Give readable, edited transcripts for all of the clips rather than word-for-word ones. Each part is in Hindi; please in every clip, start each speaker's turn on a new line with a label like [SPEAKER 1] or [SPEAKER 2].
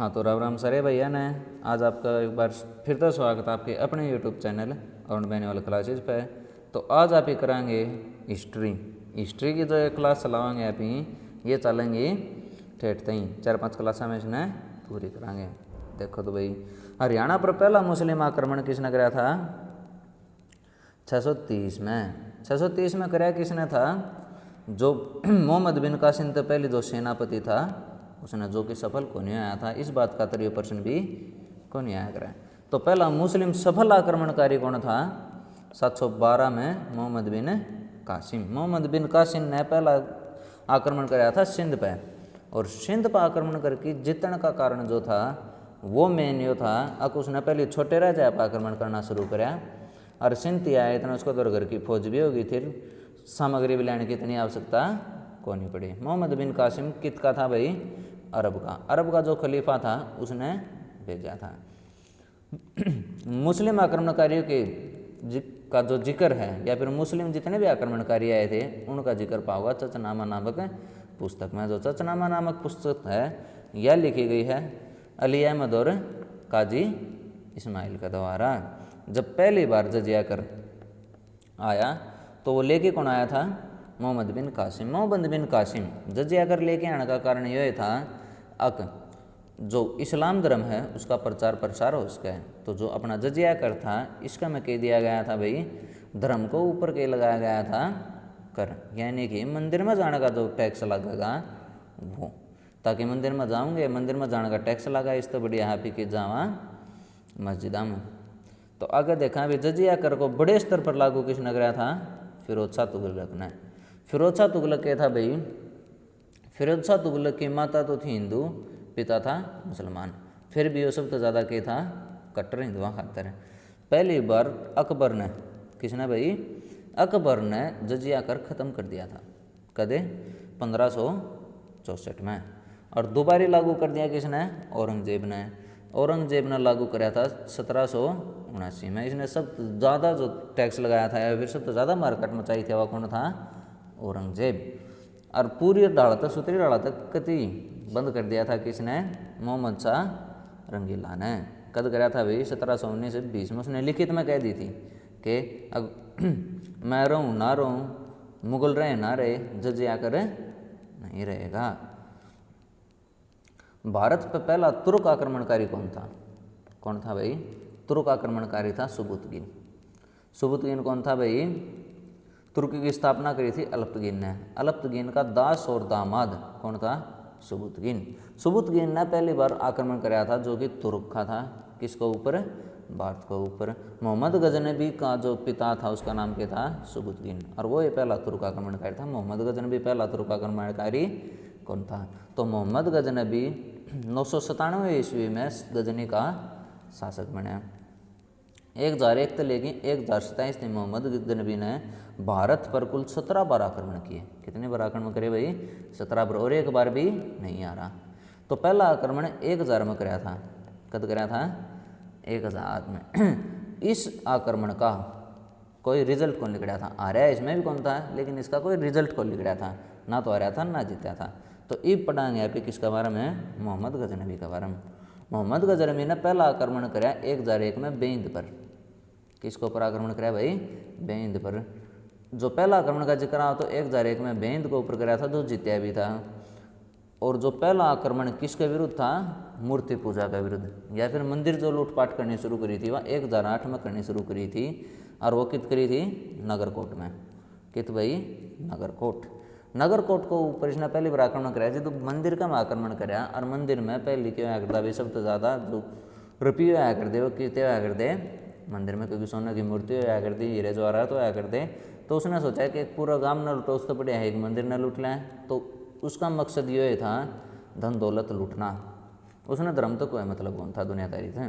[SPEAKER 1] हाँ तो राम राम सारे भैया ने आज आपका एक बार फिर तो स्वागत है आपके अपने YouTube channel Arun manual classes पे। तो आज आप ही कराएंगे हिस्ट्री। हिस्ट्री की जो एक क्लास चलाएंगे आप ही ये चलेंगी ठेठ तई 4-5 क्लास में इसने पूरी कराएंगे। देखो तो भाई हरियाणा पर पहला मुस्लिम आक्रमण किसने कराया था? 630 में। 630 में कराया किसने था? जो मोहम्मद बिन कासिम तो पहले जो सेनापति था उसने, जो कि सफल को नहीं आया था। इस बात का 3% भी को नहीं आया करा। तो पहला मुस्लिम सफल आक्रमणकारी कौन था? 712 में मोहम्मद बिन कासिम। मोहम्मद बिन कासिम ने पहला आक्रमण कराया था सिंध पे, और सिंध पर आक्रमण करके जीतने का कारण जो था वो मेन यो था अक उसने पहले छोटे राजा पर आक्रमण करना शुरू कराया, और सिंध आया इतना उसको तो घर की फौज भी होगी, फिर सामग्री भी लाने की इतनी आवश्यकता को नहीं पड़ी। मोहम्मद बिन कासिम कित का था भाई? अरब का। अरब का जो खलीफा था उसने भेजा था। मुस्लिम आक्रमणकारियों के का जो जिक्र है, या फिर मुस्लिम जितने भी आक्रमणकारी आए थे उनका जिक्र पाओगा चचनामा नामक पुस्तक में। जो चचनामा नामक पुस्तक है यह लिखी गई है अली अहमद और काजी इस्माइल के द्वारा। जब पहली बार जजिया कर आया तो वो लेके कौन आया था? मोहम्मद बिन कासिम। मोहम्मद बिन कासिम जजिया कर लेके आने का कारण यह था अक जो इस्लाम धर्म है उसका प्रचार प्रसार हो सके। तो जो अपना जजिया कर था इसका में कह दिया गया था भाई धर्म को ऊपर के लगाया गया था कर, यानी कि मंदिर में जाने का जो टैक्स लगेगा वो, ताकि मंदिर में जाऊंगे मंदिर में जाने का टैक्स लगा, इस तो बढ़िया हाफी की जावा मस्जिदा में। तो आगे देखा भी जजिया कर को बड़े स्तर पर लागू किसने कराया था? फिरोज शाह तुगलक ने। फिरोज शाह तुगलक क्या था भाई? फिरोज शाह तुगलक की माता तो थी हिंदू, पिता था मुसलमान, फिर भी वो सबसे ज़्यादा क्या था? कट्टर हिंदुआ खातर। पहली बार अकबर ने, किसने भाई? अकबर ने जजिया कर ख़त्म कर दिया था। कदे? 1564 में। और दोबारा लागू कर दिया किसने? औरंगजेब ने। औरंगजेब ने लागू कराया था 1779 में। इसने सब ज़्यादा जो टैक्स लगाया था या फिर सबसे ज़्यादा मार्केट मचाई थी वह कौन था? औरंगजेब। और पूरी डाला तक सूत्री डाला तक कति बंद कर दिया था किसने? मोहम्मद शाह रंगीला ने। कद कराया था भाई? 1719 से 20 में। उसने लिखित में कह दी थी कि मैं रहूँ ना रहूँ, मुगल रहे ना रहे, जजिया कर नहीं रहेगा। भारत पर पहला तुर्क आक्रमणकारी कौन था? कौन था भाई? तुर्क आक्रमणकारी था सुबुतगिन। सुबुतगिन कौन था भाई? तुर्की की स्थापना करी थी अल्पतगिन ने। अल्पतगिन का दास और दामाद कौन था? सुबुतगिन। सुबुतगिन ने पहली बार आक्रमण कराया था जो कि तुर्क का था। किसको ऊपर? भारत को ऊपर। मोहम्मद गजनबी का जो पिता था उसका नाम क्या था? सुबुतगिन। और वो ये पहला तुर्क आक्रमणकारी था। मोहम्मद गजनबी पहला तुर्क आक्रमणकारी कौन था? तो मोहम्मद गजनबी 997 ईस्वी में गजनी का शासक बने। 1001 से लेकिन 1027 में मोहम्मद गजनबी ने भारत पर कुल 17 बार आक्रमण किए। कितने बार आक्रमण करे भाई? 17 बार, और एक बार भी नहीं आ रहा। तो पहला आक्रमण 1000 में कराया था। कद कराया था? 1000 में। इस आक्रमण का कोई रिजल्ट कौन निकला था? आ रहा है इसमें भी कौन था, लेकिन इसका कोई रिजल्ट कौन निकला था? ना तो आ रहा था ना जीता था। तो ये पढ़ाएंगे आप किसके बारे में? मोहम्मद गजनबी के बारे में। मोहम्मद गजनबी ने पहला आक्रमण कराया 1001 में बेंद पर। किसके ऊपर आक्रमण कराया भाई? बेंद पर। जो पहला आक्रमण का जिक्र आ तो 1001 में बेंद के ऊपर कराया था, जो जीत्या भी था। और जो पहला आक्रमण किसके विरुद्ध था? मूर्ति पूजा के विरुद्ध, या फिर मंदिर जो लूटपाट करनी शुरू करी थी वह 1008 में करनी शुरू करी थी। और वो कित करी थी? नगरकोट में। कित भाई? नगरकोट। नगरकोट को ऊपर इसने पहली बार आक्रमण कराया जी, तो मंदिर का आक्रमण कराया। और मंदिर में पहली क्या होया करता भाई? सबसे ज़्यादा जो रुपये होया कर दे वो कितने होया कर दे? मंदिर में, क्योंकि सोने की मूर्ति होया कर दी, हीरे जवाहरात होया कर दे। तो उसने सोचा कि एक पूरा गांव न लूटो, उससे बढ़िया एक मंदिर न लूट लें। तो उसका मकसद ये था धन दौलत लूटना। उसने धर्म तो कोई मतलब कौन था दुनियादारी से।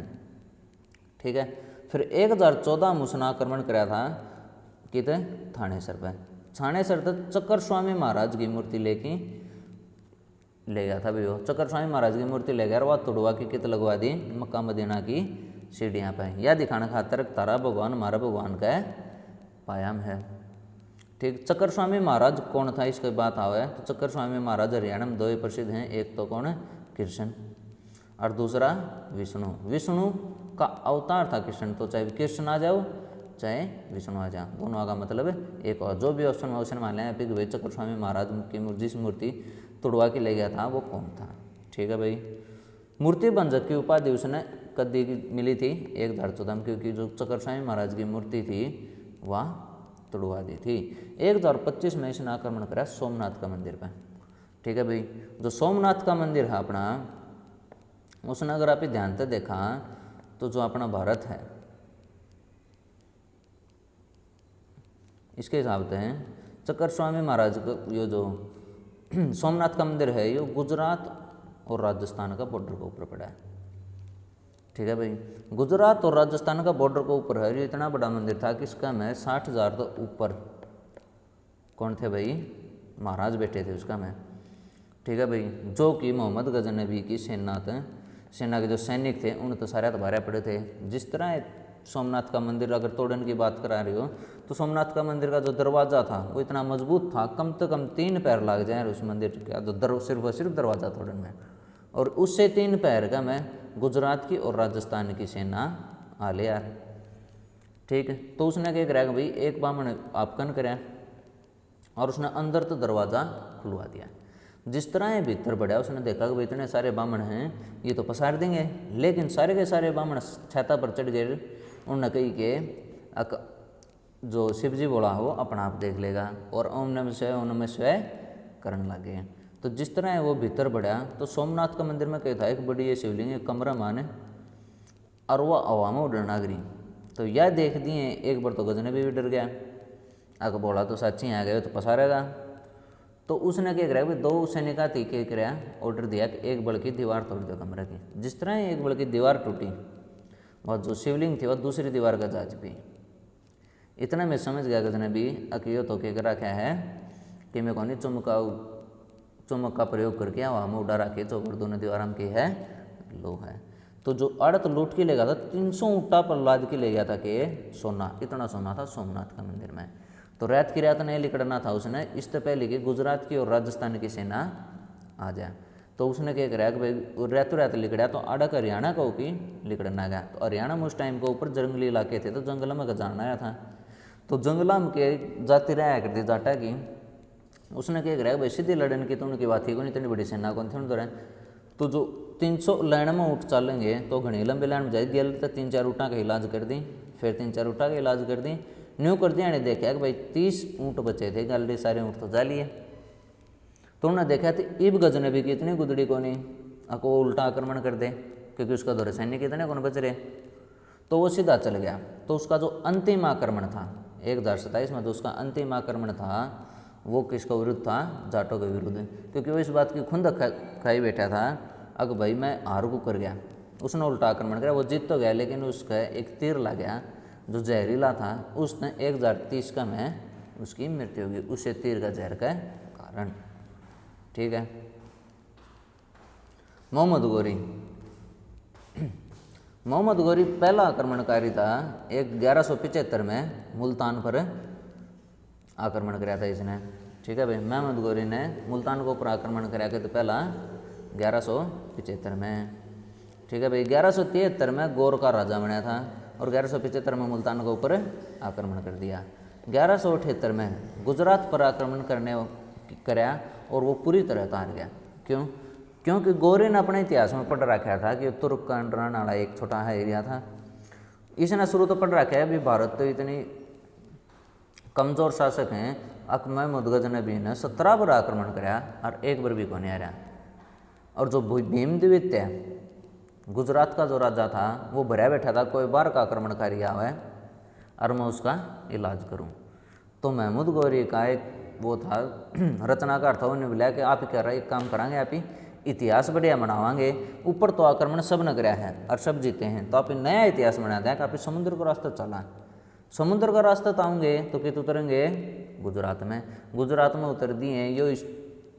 [SPEAKER 1] ठीक है। फिर 1014 में उसने आक्रमण कराया था कितने? थानेसर पर। थानेसर तक चक्कर स्वामी महाराज की मूर्ति लेके ले गया था भाई। वो चक्कर स्वामी महाराज की मूर्ति ले गया और वह तोड़वा के कित लगवा दी मक्का मदीना की सीढ़ियाँ पर। यह दिखाने खातर तारा भगवान हमारा भगवान का पायाम है। ठीक। चक्कर स्वामी महाराज कौन था इसके बात आवे तो चक्कर स्वामी महाराज हरियाणा में दो ही प्रसिद्ध हैं। एक तो कौन है? कृष्ण, और दूसरा विष्णु। विष्णु का अवतार था कृष्ण, तो चाहे कृष्ण आ जाओ चाहे विष्णु आ जाओ, दोनों का मतलब एक और। जो भी ऑप्शन मान लें कि भाई चक्र स्वामी महाराज की जिस मूर्ति तुड़वा के ले गया था वो कौन था। ठीक है भाई। मूर्ति भंजक की उपाधि उसने कद्दी की मिली थी 1014 क्योंकि जो चक्र स्वामी महाराज की मूर्ति थी वह तुड़वा दी थी। 1025 में इसने आक्रमण करा सोमनाथ का मंदिर पर। ठीक है भाई। जो सोमनाथ का मंदिर है अपना, उसने अगर आप ध्यान से देखा तो जो अपना भारत है इसके हिसाब से चक्कर स्वामी महाराज का ये जो सोमनाथ का मंदिर है ये गुजरात और राजस्थान का बॉर्डर के ऊपर पड़ा है। ठीक है भाई। गुजरात और राजस्थान का बॉर्डर के ऊपर है। ये इतना बड़ा मंदिर था कि इसका में 60,000 तो ऊपर कौन थे भाई, महाराज बैठे थे उसका में। ठीक है भाई। जो कि मोहम्मद गजनबी की सेना के जो सैनिक थे उन तो सारे हथबारे पड़े थे। जिस तरह सोमनाथ का मंदिर अगर तोड़ने की बात करा रही हो तो सोमनाथ का मंदिर का जो दरवाज़ा था वो इतना मजबूत था, कम से कम 3 पैर लग जाए उस मंदिर का जो सिर्फ दरवाज़ा तोड़ने में। और उससे 3 पैर का मैं गुजरात की और राजस्थान की सेना आ ले यार। ठीक है। तो उसने क्या कराया कि भाई एक बामण आपकन कराया और उसने अंदर तो दरवाज़ा खुलवा दिया। जिस तरह ये भीतर बढ़ा उसने देखा कि भाई इतने सारे बामण हैं ये तो पसार देंगे, लेकिन सारे के सारे बामण छाता पर चढ़ गए। उन्होंने कही कि जो शिव जी बोला हो अपना आप देख लेगा और ओम नमः शिवाय करने लगे। तो जिस तरह वो भीतर बढ़ा तो सोमनाथ का मंदिर में क्या था, एक बड़ी ये शिवलिंग एक कमरा माने और वह हवा में उड़ना गिरी। तो यह देख दिए एक बार तो गजनबी भी डर गया, आगे बोला तो सच्ची आ गए तो पसारेगा। तो उसने क्या कराया, 2 सैनिका थी क्या कराया, ऑर्डर दिया कि एक बल की दीवार तोड़ दो कमरे की। जिस तरह एक बल की दीवार टूटी वह जो शिवलिंग थी वह दूसरी दीवार का जाज पी। इतना मैं समझ गया गजनबी अकियो तो क्या करा क्या है कि मैं कौन चुमक का प्रयोग करके हवा में उड़ा रखे चौकर दोनों दीवार हम की है लो है। तो जो अड़त लूट के ले गया था 300 ऊँटा पर लाद के ले गया था कि सोना, इतना सोना था सोमनाथ का मंदिर में। तो रात की रात नहीं लिकड़ना था उसने, इससे पहले कि गुजरात की और राजस्थान की सेना आ जाए। तो उसने क्या कराया कि भाई रातों रात लिकड़ा तो आड़क हरियाणा का की लिकड़ना गया। तो हरियाणा में उस टाइम के ऊपर जंगली इलाके थे तो जंगल में जाना आया था। तो जंगला में के जाती रहा करती जाटा की उसने क्या कराया भाई सीधी लड़न की तो उनकी बात ही को नहीं, इतनी बड़ी सेना कौन थी उन दौरान। तो जो 300 लाइन में उठ चलेंगे तो घनी लंबी लाइन में जाएगी गेल तो 3-4 ऊँटा का इलाज कर दी, फिर 3-4 ऊँटा का इलाज कर दी, न्यू कर दिया। नहीं देखा कि भाई 30 ऊँट बचे थे, गलती सारे ऊँट तो जा लिए। तो उन्होंने देखा तो इब गजनबी की इतनी गुदड़ी को नहीं को उल्टा आक्रमण कर दे क्योंकि उसका दौरे सैनिक इतने कौन बच रहे। तो वो सीधा चल गया। तो उसका जो अंतिम आक्रमण था 1027 में जो उसका अंतिम आक्रमण था वो किसका विरुद्ध था, जाटों के विरुद्ध। क्योंकि वो इस बात की खुंद खाई बैठा था अगर भाई मैं हार को कर गया। उसने उल्टा आक्रमण किया, वो जीत तो गया लेकिन उसका एक तीर लग गया जो जहरीला था, उसने 1030 का में उसकी मृत्यु होगी उसे तीर का जहर का कारण। ठीक है। मोहम्मद गौरी पहला आक्रमणकारी था। 1175 में मुल्तान पर आक्रमण कराया था इसने। ठीक है भाई। मोहम्मद गौरी ने मुल्तान के ऊपर आक्रमण कराया तो पहला 1175 में। ठीक है भाई। 1173 में गौर का राजा बनाया था और 1175 में मुल्तान के ऊपर आक्रमण कर दिया। 1178 में गुजरात पर आक्रमण कराया और वो पूरी तरह हार गया। क्यों? क्योंकि गौरी ने अपने इतिहास में पढ़ रखा था कि तुर्क का रहने वाला एक छोटा है एरिया था। इसने शुरू तो पढ़ रखा है भी भारत तो इतनी कमज़ोर शासक हैं, महमूद गजनबी ने 17 बार आक्रमण कराया और एक बार भी को नहीं आ रहा। और जो भीमद्वित्य गुजरात का जो राजा था वो भरा बैठा था कोई बार का आक्रमणकारी आवा है और मैं उसका इलाज करूं। तो महमूद गौरी का एक वो था रचनाकार था, उन्होंने बोला कि आप कह रहे एक काम कराएंगे, आप ही इतिहास बढ़िया बनावाएंगे। ऊपर तो आक्रमण सब ने कराया है और सब जीते हैं, तो आप नया इतिहास बना दें कि आप समुद्र का रास्ता चला। समुद्र का रास्ता तो आऊँगे तो कित उतरेंगे गुजरात में। गुजरात में उतर दिए यो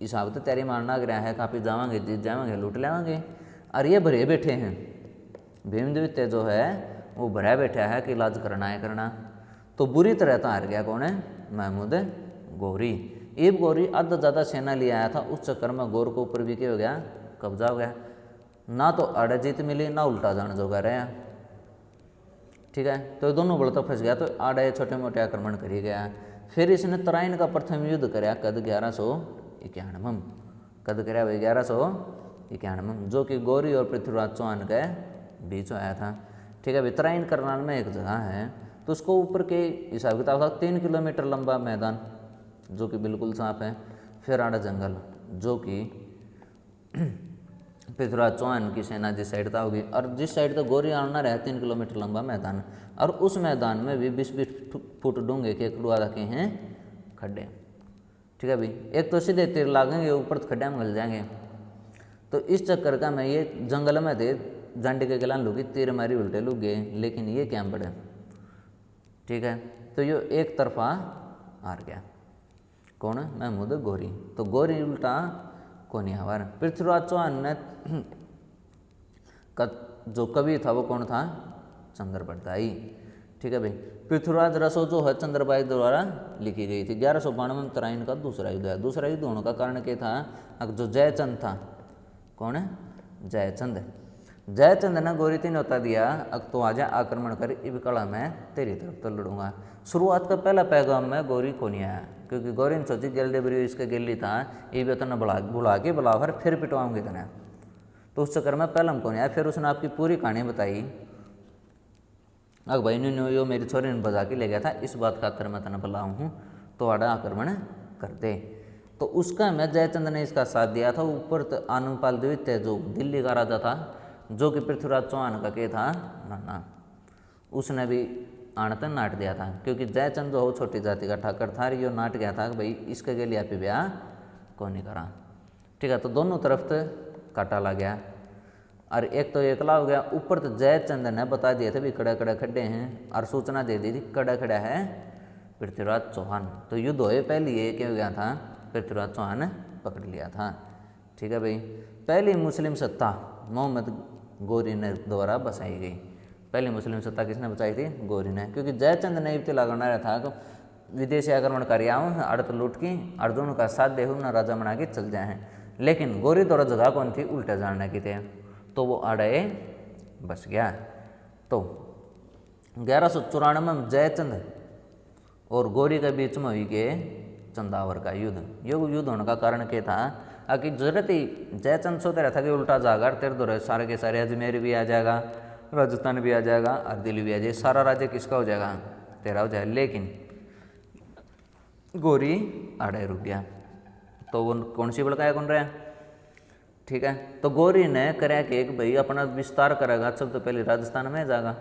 [SPEAKER 1] हिसाब से तैयारी मारना गया है कि आप जावांगे जीत जावांगे लूट लेवांगे। और ये भरे बैठे हैं भीमद्वित्य जो है वो भरा बैठा है कि इलाज करना है करना। तो बुरी तरह तो हार गया कौन है, महमूद गौरी। ईब गौरी आधा ज़्यादा सेना ले आया था, उस चक्कर में गौर के ऊपर भी क्या हो गया, कब्जा हो गया। ना तो आड़े जीत मिली ना उल्टा जान जोगा रहा। ठीक है, तो ये दोनों बल तो फंस गया, तो आड़े छोटे मोटे आक्रमण करी गया। फिर इसने तराइन का प्रथम युद्ध कराया कद 1191। कद कराया भाई 1191, जो कि गौरी और पृथ्वीराज चौहान के बीच आया था। ठीक है, तराइन करनाल में एक जगह है, तो उसको ऊपर के हिसाब किताब था 3 किलोमीटर लंबा मैदान जो कि बिल्कुल साफ है। फिर आड़ा जंगल जो कि पृथ्वीराज चौहान की सेना जिस साइड था होगी, और जिस साइड तो गौरी आना रहा 3 किलोमीटर लंबा मैदान, और उस मैदान में भी 20-20 फुट डूंगे के कुआ रखे हैं खड्डे। ठीक है भाई, एक तो सीधे तीर लागेंगे, ऊपर तो खड्डे में गल जाएंगे। तो इस चक्कर का मैं ये जंगल में थे जांडी के गलान लूगी, तीर मारी उल्टे लुग गए, लेकिन ये क्या पड़े। ठीक है, तो ये एक तरफा हार गया। कौन? महमूद गौरी। तो गौरी उल्टा कोनी हवार। पृथ्वीराज चौहान ने का जो कवि था वो कौन था? चंद्रबरदाई। ठीक है भाई, पृथ्वीराज रसो जो है चंद्रबाई द्वारा लिखी गई थी। 1192 में तराइन का दूसरा युद्ध है। दूसरा युद्ध होने का कारण क्या था? जो जयचंद था, कौन है? जयचंद। जयचंद ने गौरी तीन होता दिया, अब तो आजा आक्रमण कर, इब कला मैं तेरी तरफ तो लड़ूंगा। शुरुआत का पहला पैगाम में गौरी को नहीं आया, क्योंकि गौरी ने सोची जल्दी बरी इसके गिल्ली था, ये भी तना बुला के बुलावर फिर पिटवाऊंगी तना। तो उस चक्कर में पहला को नहीं आया। फिर उसने आपकी पूरी कहानी बताई। अब भाई ने यो मेरी छोरी ने बजा के ले गया था, इस बात खातर मैं तना बुलाऊँ हूँ, तो आड़ा आक्रमण कर दे। तो उसका मैं जयचंद ने इसका साथ दिया था। ऊपर तो आनंदपाल द्वितीय जो दिल्ली का राजा था, जो कि पृथ्वीराज चौहान का के था नाना, उसने भी आणतन नाट दिया था, क्योंकि जयचंद जो हो छोटी जाति का ठाकर था, यो नाट गया था कि भाई इसके लिए आप ब्याह कौन नहीं करा। ठीक है, तो दोनों तरफ तो काटा लग गया, और एक तो एकला हो गया। ऊपर तो जयचंद ने बता दिया था भी कड़ा कड़ा खड्डे हैं, और सूचना दे दी थी कड़ा खड़ा है पृथ्वीराज चौहान। तो युद्ध होए पहले ये क्या हो गया था? पृथ्वीराज चौहान ने पकड़ लिया था। ठीक है भाई, पहली मुस्लिम सत्ता मोहम्मद गौरी ने द्वारा बसाई गई। पहली मुस्लिम सत्ता किसने बचाई थी? गौरी ने, क्योंकि जयचंद ने इब्तिला करना रहा था कि विदेशी आक्रमणकारी आओ अड़त लूट की अर्जुन का साथ देहू न राजा बना के चल जाए हैं। लेकिन गौरी द्वारा जगह कौन थी? उल्टे जानने की थे, तो वो आड़े बस गया। तो 1194 में जयचंद और गौरी के बीच में हुई के चंदावर का युद्ध। ये युद्ध होने का कारण क्या था? कि जरूरत ही जयचंद सोच रहा था कि उल्टा जागा तेरे दो सारे के सारे, अजमेर भी आ जाएगा, राजस्थान भी आ जाएगा और दिल्ली भी आ जाएगी, सारा राज्य किसका हो जाएगा? तेरा हो जाएगा। लेकिन गौरी आड़े रुक गया। तो वो कौन सी भड़काया कौन रहा? ठीक है, तो गौरी ने कराया कि एक भाई अपना विस्तार करेगा, सब तो पहले राजस्थान में जाएगा,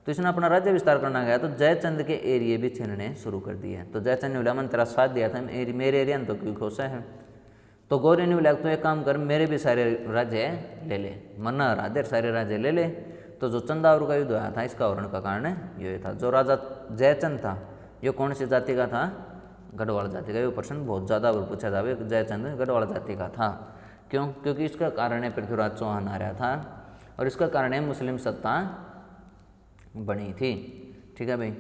[SPEAKER 1] तो इसने अपना राज्य विस्तार करना गया, तो जयचंद के एरिए भी छीनने शुरू कर दिए। तो जयचंद ने बोला मैंने तेरा साथ दिया था, मेरे एरिया में तो क्यों खोसा है? तो गौरी ने बोला तो एक काम कर, मेरे भी सारे राज्य ले ले, मन्ना राधे सारे राज्य ले ले। तो जो चंदावर का युद्ध आया था, इसका होने का कारण ये था। जो राजा जयचंद था, ये कौन सी जाति का था? गढ़वाल जाति का। ये प्रश्न बहुत ज़्यादा पूछा जाए, जयचंद गढ़वाल जाति का था। क्यों? क्योंकि इसका कारण पृथ्वीराज चौहान आ रहा था, और इसका कारण मुस्लिम सत्ता बनी थी। ठीक है भाई,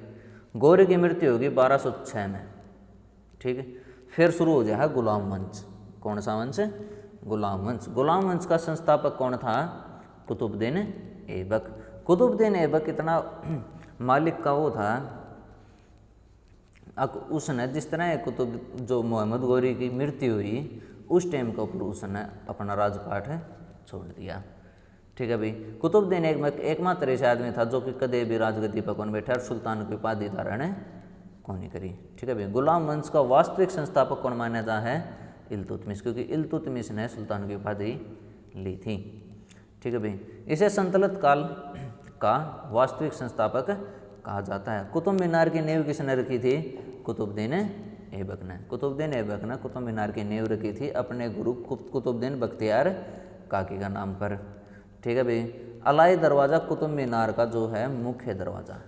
[SPEAKER 1] गौरी की मृत्यु होगी 1206 में। ठीक है, फिर शुरू हो जाएगा गुलाम वंश। कौन सा वंश? गुलाम वंश। गुलाम वंश का संस्थापक कौन था? कुतुबुद्दीन ऐबक। कुतुबुद्दीन ऐबक इतना मालिक का वो था, उसने जिस तरह कुतुब जो मोहम्मद गौरी की मृत्यु हुई उस टाइम के ऊपर उसने अपना राजपाट छोड़ दिया। ठीक है भाई, कुतुबुद्दीन ऐबक एकमात्र ऐसा आदमी था जो कि कदे भी राजगद्दी पर कौन बैठा और सुल्तान की उपाधि धारण कौन नहीं करी। ठीक है भाई, गुलाम वंश का वास्तविक संस्थापक कौन माना जाता है? इल्तुतमिश, क्योंकि इल्तुतमिश ने सुल्तान की उपाधि ली थी। ठीक है भाई, इसे सल्तनत काल का वास्तविक संस्थापक कहा जाता है। कुतुब मीनार की नींव किसने रखी थी? कुतुबुद्दीन ऐबक ने। कुतुबुद्दीन ऐबक ने कुतुब मीनार की नींव रखी थी अपने गुरु कुतुबुद्दीन बख्तियार काकी का नाम पर। ठीक है भाई, अलाई दरवाज़ा कुतुब मीनार का जो है मुख्य दरवाज़ा,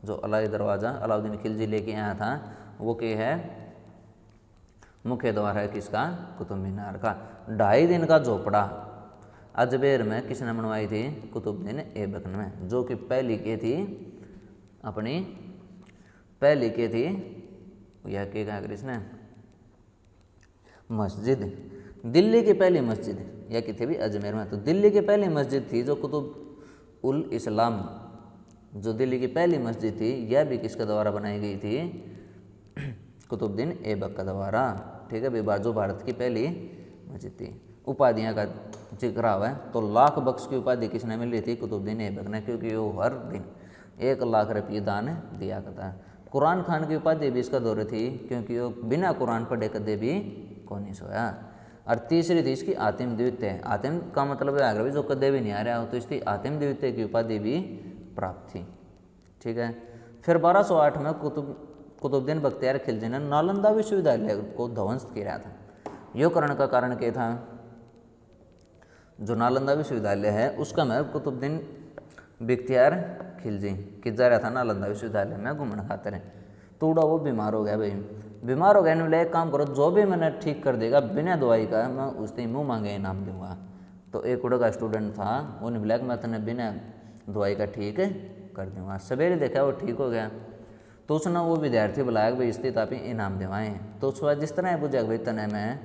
[SPEAKER 1] जो अलाई दरवाज़ा अलाउद्दीन खिलजी लेके आया था, वो क्या है? मुख्य द्वार है किसका? कुतुब मीनार का। 2.5 दिन का झोपड़ा अजमेर में किसने बनवाई थी? कुतुबुद्दीन ऐबक ने, जो कि पहली के थी अपनी पहली के थी यह के कहा इसने मस्जिद, दिल्ली की पहली मस्जिद या कि थे भी अजमेर में। तो दिल्ली की पहली मस्जिद थी जो कुतुब उल इस्लाम, जो दिल्ली की पहली मस्जिद थी, यह भी किसके द्वारा बनाई गई थी? कुतुबुद्दीन ऐबक का द्वारा। ठीक है भाई, जो भारत की पहली मस्जिद थी। उपाधियाँ का जिक्र हुआ है तो लाख बख्श की उपाधि किसने मिल रही थी? कुतुबुद्दीन ऐबक ने, क्योंकि वो हर दिन 1,00,000 रुपये दान दिया करता है। कुरान खान की उपाधि भी इसका दौरे थी, क्योंकि वो बिना कुरान पढ़े कदे भी कौन नहीं सोया। और तीसरी थी इसकी आतिम द्वितीय। आतिम का मतलब है अगर भी जो कदे भी नहीं आ रहा हो, तो इसकी आतिम द्वितीय की उपाधि भी प्राप्त थी। ठीक है। फिर 1208 में कुतुबुद्दीन बख्तियार खिलजी ने नालंदा विश्वविद्यालय को ध्वंस किया था। यो करण का कारण क्या था? जो नालंदा विश्वविद्यालय है उसका मैं कुतुबुद्दीन बख्तियार खिलजी कि जा रहा था नालंदा विश्वविद्यालय में घूमने खातिर, थोड़ा वो बीमार हो गया। भाई बीमार हो गया ने बोले एक काम करो, जो भी मैंने ठीक कर देगा बिना दवाई का मैं उससे मुँह मांगे इनाम दूंगा। तो एक उड़ा का स्टूडेंट था, वो ने बोला मैं तेने बिना दवाई का ठीक कर दूंगा। सवेरे देखा वो ठीक हो गया, तो उसने वो विद्यार्थी बुलाया भाई स्थित आप इनाम दिवाएँ। तो उसके जिस तरह बुझा भाई तने मैं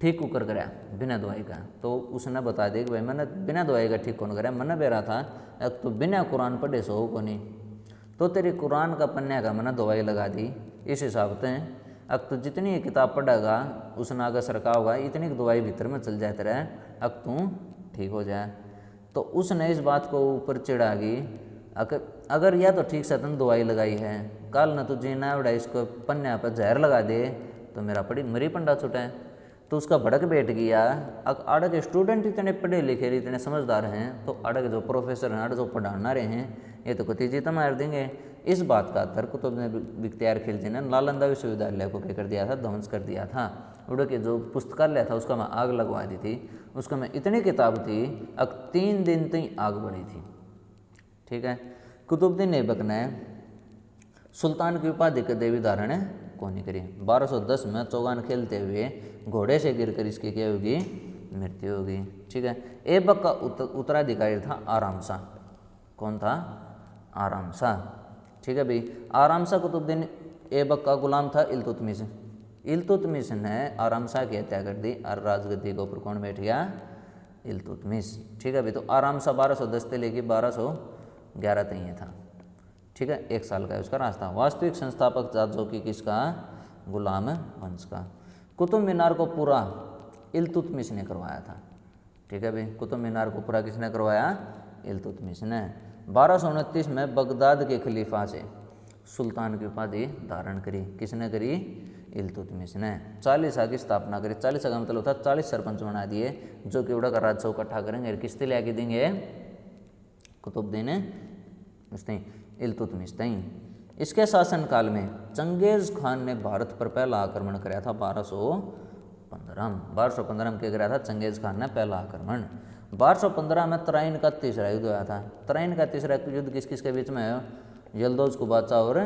[SPEAKER 1] ठीक कर कराया बिना दवाई का, तो उसने बता दिया कि भाई मैंने बिना दवाई का ठीक कौन कराया, मैंने बेरा था एक तो बिना कुरान पढ़े सो को नहीं, तो तेरी कुरान का पन्ने का मैंने दवाई लगा दी। इस हिसाब से अब तो जितनी किताब पढ़ेगा उसने आगे सरका होगा, इतनी दवाई भीतर में चल जाते रहे, अब तू ठीक हो जाए। तो उसने इस बात को ऊपर चिढ़ा गई, अगर या तो ठीक से तुम दवाई लगाई है, कल न तुझे ना उड़ा इसको पन्ने पर जहर लगा दे तो मेरा मरी पंडा छुटा है। तो उसका भड़क बैठ गया। आड़े के स्टूडेंट इतने पढ़े लिखे इतने समझदार हैं, तो आड़े के जो प्रोफेसर हैं, आड़े जो पढ़ाना रहे हैं, ये तो कुछ जीता मार देंगे। इस बात का तर्क कुतुबुद्दीन बख्तियार खिलजी ने नालंदा विश्वविद्यालय को क्या कर दिया था? ध्वंस कर दिया था। उड़ के जो पुस्तकालय था उसका मैं आग लगवा दी थी, उसका में इतनी किताब थी, अब 3 दिन तक आग बढ़ी थी। ठीक है। कुतुबुद्दीन ऐबक ने सुल्तान की उपाधि के देवी धारण को नहीं करी। 1210 में चौगान खेलते हुए घोड़े से गिरकर इसकी क्या होगी? मृत्यु होगी। ठीक है। ऐबक का उत्तराधिकारी था आराम शाह। कौन था? आराम शाह। ठीक है भाई, आराम शाह कुतुबुद्दीन ऐबक का गुलाम था इल्तुतमिश। इल्तुतमिश ने आराम शाह की हत्या कर दी और राजगद्दी के ऊपर कौन बैठ गया? इल्तुतमिश। ठीक है भाई, तो आराम शाह 1210 से लेकर 1211 तक ये था। ठीक है, 1 साल का है उसका रास्ता। वास्तविक संस्थापक जात जो कि किसका? गुलाम वंश का। कुतुब मीनार को पूरा इल्तुतमिश ने करवाया था। ठीक है भाई, कुतुब मीनार को पूरा किसने करवाया? इल्तुतमिश ने। 1229 में बगदाद के खलीफा से सुल्तान की उपाधि धारण करी। किसने करी? इल्तुतमिश ने। 40 की स्थापना करी। 40 का मतलब था 40 सरपंच बना दिए, जो कि उड़ा का राजस्व इकट्ठा करेंगे, किसते ले आके देंगे? कुतुबुद्दीन इल्तुतमिश तई। इसके शासनकाल में चंगेज खान ने भारत पर पहला आक्रमण कराया था 1215 के कराया था चंगेज खान ने पहला आक्रमण। 1215 में तराइन का तीसरा युद्ध हुआ था। तराइन का तीसरा युद्ध किस किस के बीच में है? यल्दौज कुबाचा और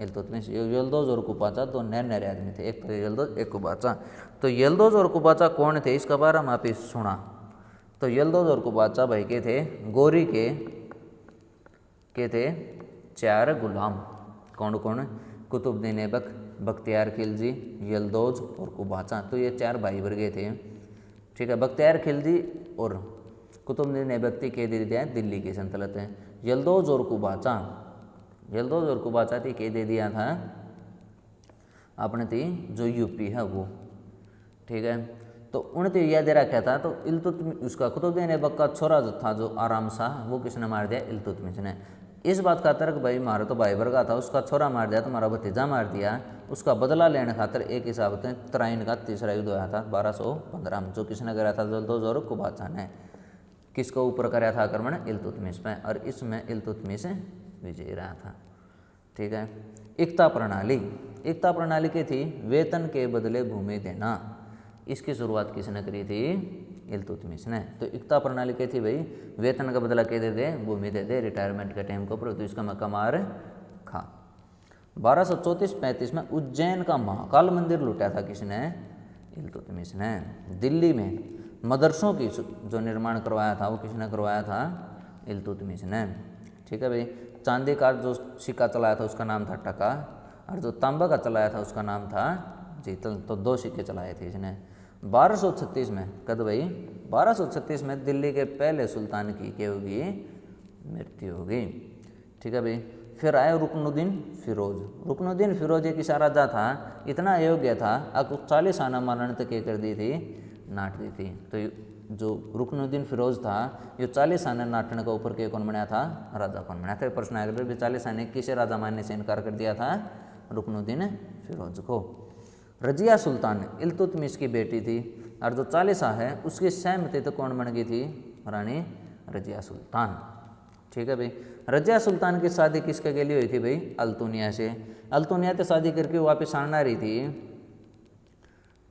[SPEAKER 1] इल्तुतमिश। यल्दौज और कुबाचा दो नए आदमी थे, एक तो यल्दौज एक कुबाचा। तो यल्दौज और कुबाचा कौन थे इसका बारे में आप सुना। तो यल्दौज और कुबाचा भाई के थे गोरी के थे 4 गुलाम। कौन कौन? कुतुबुद्दीन ऐबक, बख्तियार खिलजी, यल्दौज और कुबाचा। तो ये 4 भाई वर्गे थे। ठीक है। बख्तियार खिलजी और कुतुबुद्दीन ऐबक के दे दिया दिल्ली की सल्तनत है। यल्दौज और कुबाचा थी के दे दिया था आपने थी जो यूपी है वो। ठीक है। तो उनते यह दे रखा था। तो उसका कुतुबुद्दीन ऐबक का छोरा जो था जो आराम शाह, वो किसने मार दिया? इल्तुतमिश ने। इस बात का तर्क भाई मारा तो भाई वर्गा था, उसका छोरा मार दिया, तुम्हारा भतीजा मार दिया। उसका बदला लेने खातर एक हिसाब से तराइन का तीसरा युद्ध हुआ था 1215 में, जो किसने कराया था? यल्दौज और कुबाचा ने। किसको ऊपर कराया था आक्रमण? इल्तुतमिश पे। और इसमें इल्तुतमिश विजयी रहा था। ठीक है। एकता प्रणाली की थी वेतन के बदले भूमि देना। इसकी शुरुआत किसने करी थी? इल्तुतमिश ने। तो एकता प्रणाली क्या थी भाई? वेतन का बदला क्या दे दे? भूमि दे दे रिटायरमेंट के टाइम के ऊपर, तो इसका मकमार खा। 1234-35 में उज्जैन का महाकाल मंदिर लूटा था किसने? इल्तुतमिश ने। दिल्ली में मदरसों की जो निर्माण करवाया था वो किसने करवाया था? इल्तुतमिश ने। ठीक है भाई। चांदी का जो सिक्का चलाया था उसका नाम था टका, और जो तांबा का चलाया था उसका नाम था जीतल। तो 2 सिक्के चलाए थे इसने। 1236 में, कद भाई 1236 में दिल्ली के पहले सुल्तान की क्या होगी, मृत्यु होगी। ठीक है भाई। फिर आए रुकनुद्दीन फिरोज। रुकनुद्दीन फिरोज एक ऐसा राजा था, इतना अयोग्य था, अब 40 आना मारण तक ये कर दी थी, नाट दी थी। तो जो रुकनुद्दीन फिरोज था, ये 40 आने नाटने का ऊपर के कौन बनाया था, राजा कौन बनाया था। प्रश्न आएगा भी 40 आने किसे राजा मानने से इनकार कर दिया था, रुकनुद्दीन फिरोज को। रजिया सुल्तान इल्तुतमिश की बेटी थी, और जो 40 है उसकी सहमति तो कौन बन गई थी, रानी रजिया सुल्तान। ठीक है भाई। रजिया सुल्तान की शादी किसके के लिए हुई थी भाई, अल्तुनिया से। अल्तुनिया से शादी करके वापस आना रही थी।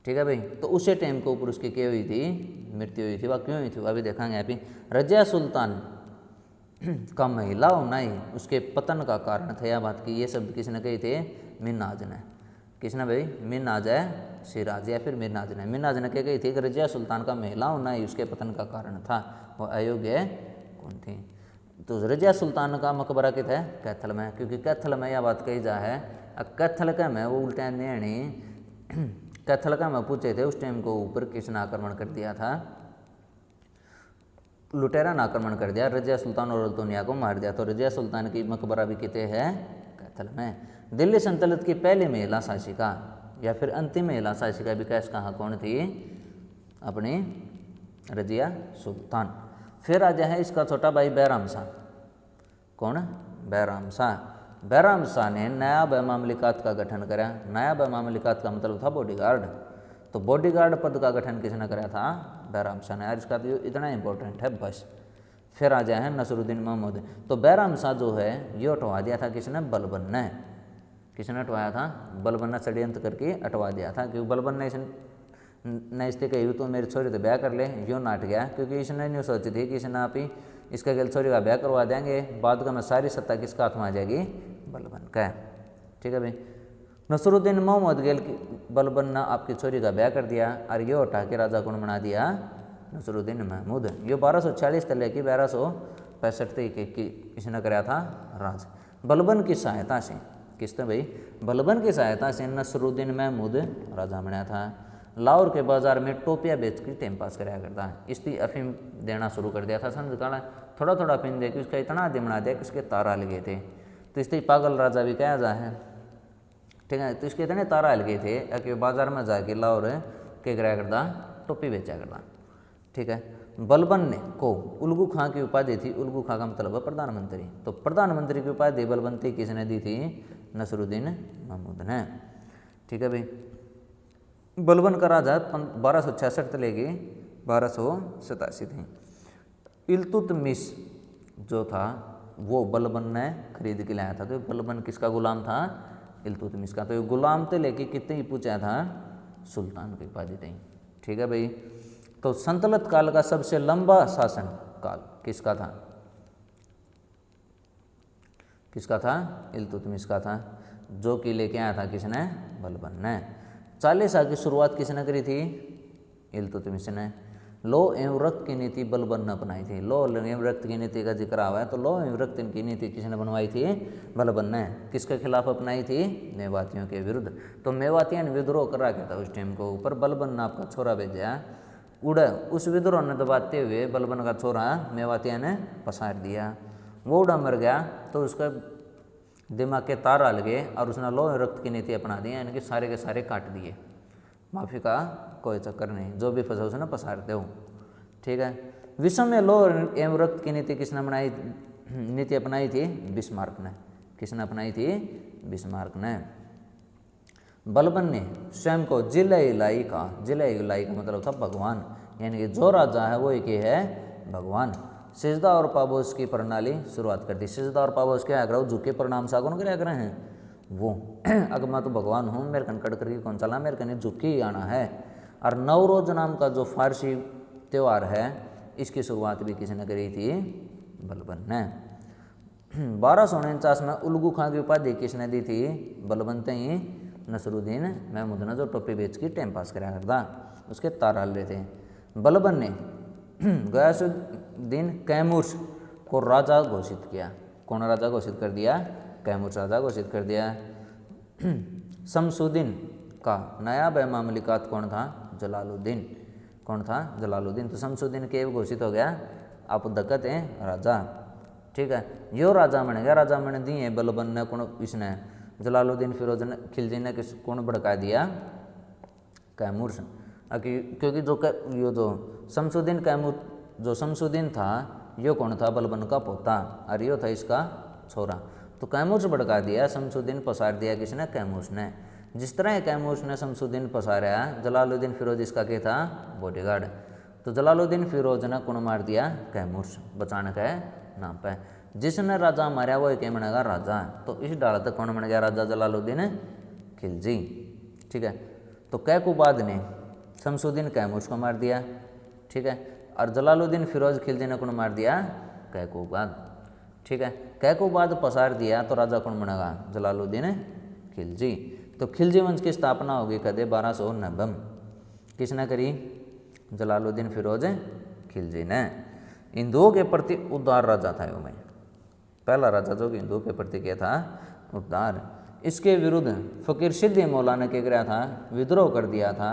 [SPEAKER 1] ठीक है भाई। तो उसी टाइम के ऊपर उसकी क्या हुई थी, मृत्यु हुई थी। वह क्यों हुई थी अभी देखेंगे। अभी रजिया सुल्तान का महिला होना ही उसके पतन का कारण था। यह बात की ये शब्द किसने कही थे, मिन्हाज ने। किसने भाई, मिन्हाज है सिराज या फिर मिन्हाज ने। मिन्हाज ने क्या कही थी कि रजिया सुल्तान का महिला होना ही उसके पतन का कारण था। वो अयोग्य कौन थी। तो रजिया सुल्तान का मकबरा कित है, कैथल में, क्योंकि कैथल में यह बात कही जा है। कैथल का में वो उल्टे नहीं, कैथल का में पूछे थे उस टाइम को ऊपर किसने आक्रमण कर दिया था, लुटेरा ने आक्रमण कर दिया, रजिया सुल्तान और अल्तुनिया को मार दिया। तो रजिया सुल्तान की मकबरा भी किते है, कैथल में। दिल्ली सल्तनत की पहली महिला शासिका या फिर अंतिम महिला शासिका भी कैस कहाँ कौन थी, अपनी रजिया सुल्तान। फिर आ जाए इसका छोटा भाई बैराम शाह। कौन, बैराम शाह। बैराम शाह ने नायब मामलिकात का गठन करा। नायब मामलिकात का मतलब था बॉडीगार्ड। तो बॉडीगार्ड पद का गठन किसने कराया था, बैराम शाह ने। यार इसका तो इतना इंपॉर्टेंट है बस। फिर आ जाए नसरुद्दीन महमूद। तो बैराम शाह जो है ये हटवा दिया था किसने, बलबन ने। किसने हटवाया था, बलबन ने षड्यंत्र करके हटवा दिया था। क्योंकि बलबन ने न इससे कही तो मेरी छोरी तो ब्याह कर ले, यूँ नाट गया। क्योंकि इसने नहीं सोची थी कि इसने आप ही इसका गल छोरी का ब्याह करवा देंगे, बाद का मैं सारी सत्ता किसका हाथ में आ जाएगी, बलबन का। ठीक है भाई। नसरुद्दीन मोहम्मद गेल की बलबन ने आपकी छोरी का ब्याह कर दिया और ये उठा के राजा कौन बना दिया, नसरुद्दीन महमूद। ये 1240 से लेकर 1265 तक की इसने कराया था राज। बलबन की सहायता से, किसने भाई, बलबन की सहायता से नसरुद्दीन महमूद राजा बनाया था। लाहौर के बाजार में टोपियाँ बेच कर टाइम पास कराया करता है। इसकी अफीम देना शुरू कर दिया था। समझ काला थोड़ा थोड़ा अफीम दे के उसका इतना आदि बना दिया कि उसके तारा लगे थे। तो इसलिए पागल राजा भी कहा जा है। ठीक है। तो इसके इतने तारा हल गए थे कि बाजार में जाके लाहौर के कराया करता, टोपी बेचा करता। ठीक है। बलबन ने को उल्गू खां की उपाधि थी। उल्गू खां का मतलब है प्रधानमंत्री। तो प्रधानमंत्री की उपाधि बलबन थी किसने दी थी, नसरुद्दीन महमूद ने। ठीक है भाई। बलबन का राजा 1266 से लेके 1287 थी। इल्तुतमिश जो था वो बलबन ने खरीद के लाया था। तो बलबन किसका गुलाम था, इल्तुतमिश का। तो ये गुलाम से लेके कितने ही पूछा था, सुल्तान की उपाधि थी। ठीक है भाई। तो सल्तनत काल का सबसे लंबा शासन काल किसका था, किसका था, इल्तुतमिश का था। जो कि लेके आया था किसने, बलबन ने। 40 साल की शुरुआत किसने करी थी, इल्तुतमिश ने। लो एवं रक्त की नीति बलबन ने अपनाई थी। लो एवं रक्त की नीति का जिक्र हुआ है। तो लो एवं रक्त की नीति किसने बनवाई थी, बलबन ने। किसके खिलाफ अपनाई थी, मेवातियों के विरुद्ध। तो मेवातियों ने विद्रोह करा क्या था उस टाइम को ऊपर, बलबन ने आपका छोरा भेजा उड़। उस विद्रोह ने दबाते हुए बलबन का छोरा मेवातियों ने पसार दिया। वो उड़ा मर गया तो उसका दिमाग के तार हल गए और उसने लो रक्त की नीति अपना दी, यानी कि सारे के सारे काट दिए। माफ़ी का कोई चक्कर नहीं, जो भी फंसा उसने पसारते हो। ठीक है। विश्व में लो एवं रक्त की नीति किसने बनाई, नीति अपनाई थी, बिस्मार्क ने। किसने अपनाई थी, बिस्मार्क ने। बलबन ने स्वयं को जिले-इलाई का, जिले-इलाई का मतलब था भगवान, यानी कि जो राजा है वो एक ही है भगवान। सिजदा और पाबोस की प्रणाली शुरुआत कर दी। सिजदा और पाबोस क्या आग्रह, झुके प्रणाम सागुन क्या आग्रह हैं वो। अगर मैं तो भगवान हूँ, मेरे कन कड़ करके कौन चला, मेरे कन झुक ही आना है। और नवरोज नाम का जो फारसी त्यौहार है इसकी शुरुआत भी किसने करी थी, बलबन ने। 1249 में उल्गू खां की उपाधि किसने दी थी, बलबन ते ही नसरुद्दीन महमूद ने, जो टोपी बेच के टाइम पास कराया करता, उसके तार हल रहे थे। बलबन ने गयासुद्दीन कैमूर को राजा घोषित किया। कौन राजा घोषित कर दिया, कैमूर राजा घोषित कर दिया। शमसुद्दीन का नायाब मामलिकात कौन था, जलालुद्दीन। कौन था? जलालुद्दीन। तो शमसुद्दीन केव घोषित हो गया आप दक्कत है राजा। ठीक है, यो राजा बन गया। राजा बन दिए बलबन ने कौन इसने जलालुद्दीन फिरोज ने खिलजी ने किस कौन भड़का दिया? कैमूर से। क्योंकि जो शमसुद्दीन कैमूर जो शमसुद्दीन था यो कौन था? बलबन का पोता और यो था इसका छोरा। तो कैमूर से भड़का दिया शमसुद्दीन, पसार दिया किसने? कैमूस ने। जिस तरह कैमूस ने शमसुद्दीन पसारा, जलालुद्दीन फिरोज इसका क्या था? बॉडीगार्ड। तो जलालुद्दीन फिरोज ने कौन मार दिया? कैमूस, बचाने का नाम पे। जिसने राजा मारा वो क्या बनेगा? राजा। तो इस डाल तक कौन बन गया? राजा जलालुद्दीन खिलजी। ठीक है, तो कैकुबाद ने शमसुद्दीन कैमूस को मार दिया। ठीक है, और जलालुद्दीन फिरोज खिलजी ने कौन मार दिया? कैकुबाद। ठीक है, कैकुबाद पसार दिया तो राजा कौन बनेगा? जलालुद्दीन खिलजी। तो खिलजी वंश की स्थापना होगी कदे? 1290 में। किसने करी? जलालुद्दीन फिरोज खिलजी ने। हिंदुओं के प्रति उदार राजा था यो। पहला राजा जो कि हिंदुओं के प्रति क्या था? उदार। इसके विरुद्ध फकीर सिद्दी मौला ने क्या कराया था? विद्रोह कर दिया था।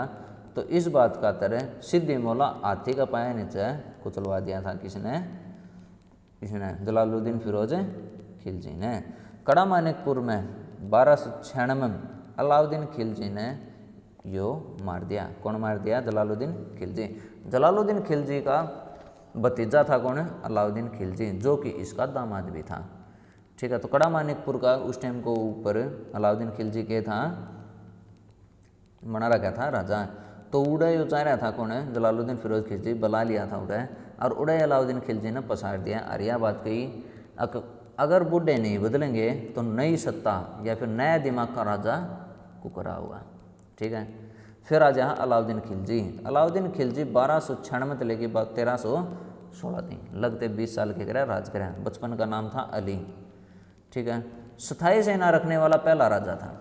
[SPEAKER 1] तो इस बात का तरह सिद्दी मौला हाथी का पाया नीचे कुचलवा दिया था। किसने? इसने जलालुद्दीन फिरोज खिलजी ने। कड़ा मानिकपुर में 1296 में अलाउद्दीन खिलजी ने यो मार दिया। कौन मार दिया? जलालुद्दीन खिलजी। जलालुद्दीन खिलजी का भतीजा था कौन? अलाउद्दीन खिलजी, जो कि इसका दामाद भी था। ठीक है, तो कड़ा मानिकपुर का उस टाइम को ऊपर अलाउद्दीन खिलजी के था बना रखा था राजा। तो उड़े चाह रहा था कौन है? जलालुद्दीन फिरोज खिलजी बुला लिया था उड़े, और उड़े अलाउद्दीन खिलजी ने पसार दिया। और यह बात कही अगर बूढ़े नहीं बदलेंगे तो नई सत्ता या फिर नया दिमाग का राजा कुकरा हुआ। ठीक है, फिर आ जाए अलाउद्दीन खिलजी। अलाउद्दीन खिलजी 1296 लेके 1316 थी, लगते 20 साल के करा राज करा। बचपन का नाम था अली। ठीक है, स्थायी सेना रखने वाला पहला राजा था,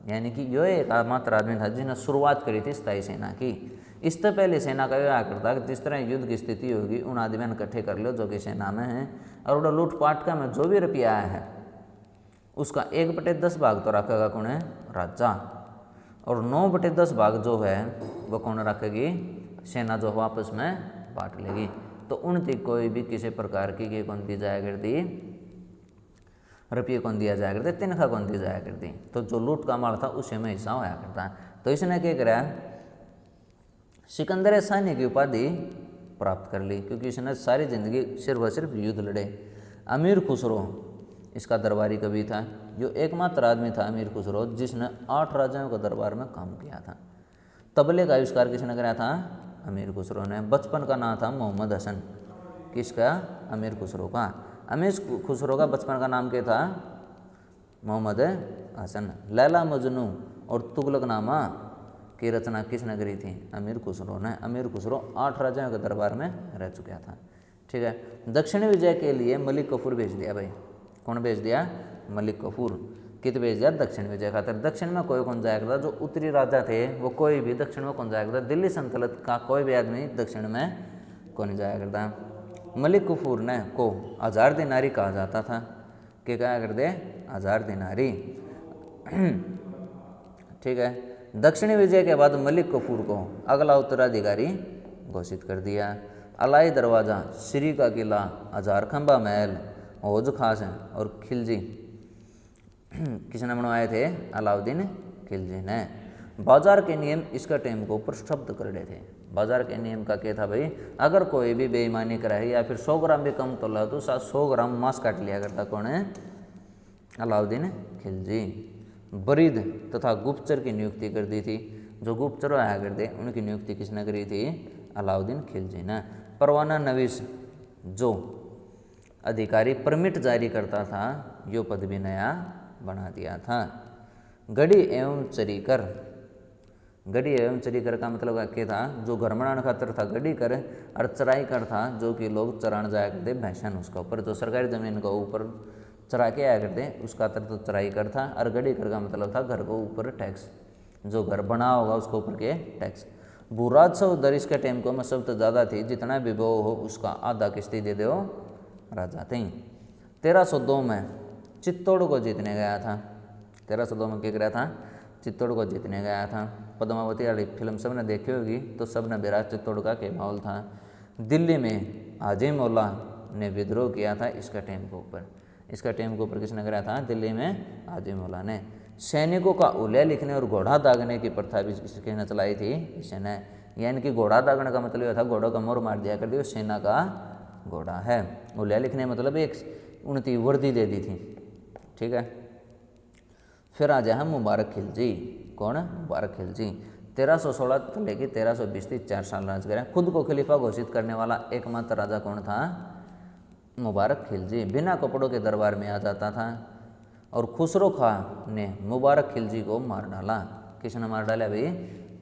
[SPEAKER 1] यानी कि यो एक मात्र आदमी था जिसने शुरुआत करी थी स्थायी सेना की। इससे पहले सेना का यह करता कि जिस तरह युद्ध की स्थिति होगी उन आदमियों ने इकट्ठे कर लो जो कि सेना में हैं, और उड़ा लूटपाट का में जो भी रुपया आया है उसका 1/10 भाग तो रखेगा कौन है? राजा। और 9/10 भाग जो है वो कौन रखेगी? सेना, जो वापस में बांट लेगी। तो उनकी कोई भी किसी प्रकार की कौन दी जाया करती? रुपये कौन दिया जाया करते? तिनखा कौन दी जाया करती? तो जो लूट का माल था उसी में हिस्सा होया करता। तो इसने क्या करा? सिकंदर सानी की उपाधि प्राप्त कर ली, क्योंकि इसने सारी जिंदगी सिर्फ व सिर्फ युद्ध लड़े। अमीर खुसरो इसका दरबारी कवि था। जो एकमात्र आदमी था अमीर खुसरो जिसने 8 राजाओं के दरबार में काम किया था। तबले का आविष्कार किसने कराया था? अमीर खुसरो ने। बचपन का नाम था मोहम्मद हसन। किसका? अमीर खुसरो का। अमीर खुसरो का बचपन का नाम क्या था? मोहम्मद हसन। लैला मजनू और तुगलकनामा की रचना किसने करी थी? अमीर खुसरो ने। अमीर खुसरो 8 राजाओं के दरबार में रह चुका था। ठीक है, दक्षिणी विजय के लिए मलिक कफूर भेज दिया भाई। कौन भेज दिया? मलिक कफूर। कित भेज दिया? दक्षिण विजय खातिर। दक्षिण में कोई कौन जाया करता? जो उत्तरी राजा थे वो कोई भी दक्षिण में कौन जाया करता? दिल्ली सल्तनत का कोई भी आदमी दक्षिण में कौन जाया करता। मलिक कफूर ने को 1000 दिनारी कहा जाता था। क्या कहा करते? 1000 दिनारी। ठीक है, दक्षिणी विजय के बाद मलिक कफूर को अगला उत्तराधिकारी घोषित कर दिया। अलाई दरवाज़ा, श्री का किला, 1000 खंबा महल, हौज खास और खिलजी किसने बनवाए थे? अलाउद्दीन खिलजी ने। बाजार के नियम इसका टाइम को ऊपर शब्द कर रहे थे। बाजार के नियम का क्या था भाई? अगर कोई भी बेईमानी कराए या फिर 100 ग्राम भी कम तोला तो 100 ग्राम मांस काट लिया करता। कौन है? अलाउद्दीन खिलजी। बरीद तथा गुप्तचर की नियुक्ति कर दी थी। जो गुप्तचर आया करते उनकी नियुक्ति किसने करी थी? अलाउद्दीन खिलजी ने। परवाना नवीस जो अधिकारी परमिट जारी करता था यो पद भी नया बना दिया था। गढ़ी एवं चरीकर। गढ़ी एवं चरीकर का मतलब क्या था? जो घर बनाने खातर था गढ़ी कर, और चराई कर था जो कि लोग चरान जाया करते भैंसन उसका ऊपर, जो सरकारी ज़मीन का ऊपर चरा के आया करते उसका तर तो चराई कर था। और गढ़ी कर का मतलब था घर को ऊपर टैक्स, जो घर बना होगा उसको ऊपर के टैक्स। भूराजस्व दर इसके टाइम को में सबसे ज़्यादा थी, जितना भी वो हो उसका आधा किस्ती दे दो राजा थे। 1302 में चित्तौड़ को जीतने गया था। 1302 में क्या कराया था? चित्तौड़ को जीतने गया था। पद्मावती वाली फिल्म सबने देखी होगी, तो सबने विराट चित्तौड़गढ़ के माहौल था। दिल्ली में हाजी मौला ने विद्रोह किया था इसका टेम के ऊपर। इसका टेम के ऊपर किसने कराया था? दिल्ली में हाजी मौला ने। सैनिकों का उल्या लिखने और घोड़ा दागने की प्रथा भी किसने चलाई थी? इसने। यानी कि घोड़ा दागने का मतलब यह था घोड़ों का मोर मार दिया कर दिया, सेना का घोड़ा है। उल्या लिखने मतलब एक उनकी वर्दी दे दी थी, ठीक है। फिर आ जाए हम मुबारक खिलजी। कौन? मुबारक खिलजी। 1316 से लेकर 1320 तक 4 साल राज करा। खुद को खलीफा घोषित करने वाला एकमात्र राजा कौन था? मुबारक खिलजी। बिना कपड़ों के दरबार में आ जाता था और खुसरो खां ने मुबारक खिलजी को मार डाला। किसने मार डाला भाई?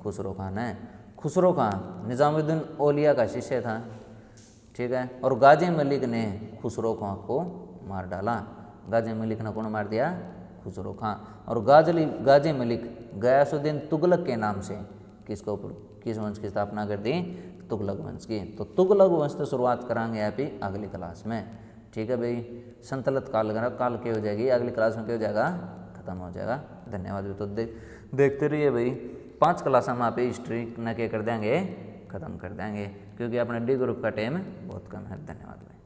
[SPEAKER 1] खुसरो खां ने। खुसरो खां निजामुद्दीन औलिया का शिष्य था, ठीक है। और गाजी मलिक ने खुसरो खां को मार डाला। गाजी मलिक ने कौन मार दिया? खुसरो खां। और गाजी मलिक गयासुद्दीन तुगलक के नाम से किस वंश की स्थापना कर दी? तुगलक वंश की। तो तुगलक वंश से शुरुआत करांगे आप ही अगली क्लास में, ठीक है भाई। संतलत काल क्या हो जाएगी? अगली क्लास में क्या हो जाएगा? खत्म हो जाएगा। धन्यवाद। तो देखते रहिए भाई, 5 क्लास हम आप हिस्ट्री न क्या कर देंगे? खत्म कर देंगे, क्योंकि अपने डी ग्रुप का टाइम बहुत कम है। धन्यवाद भाई।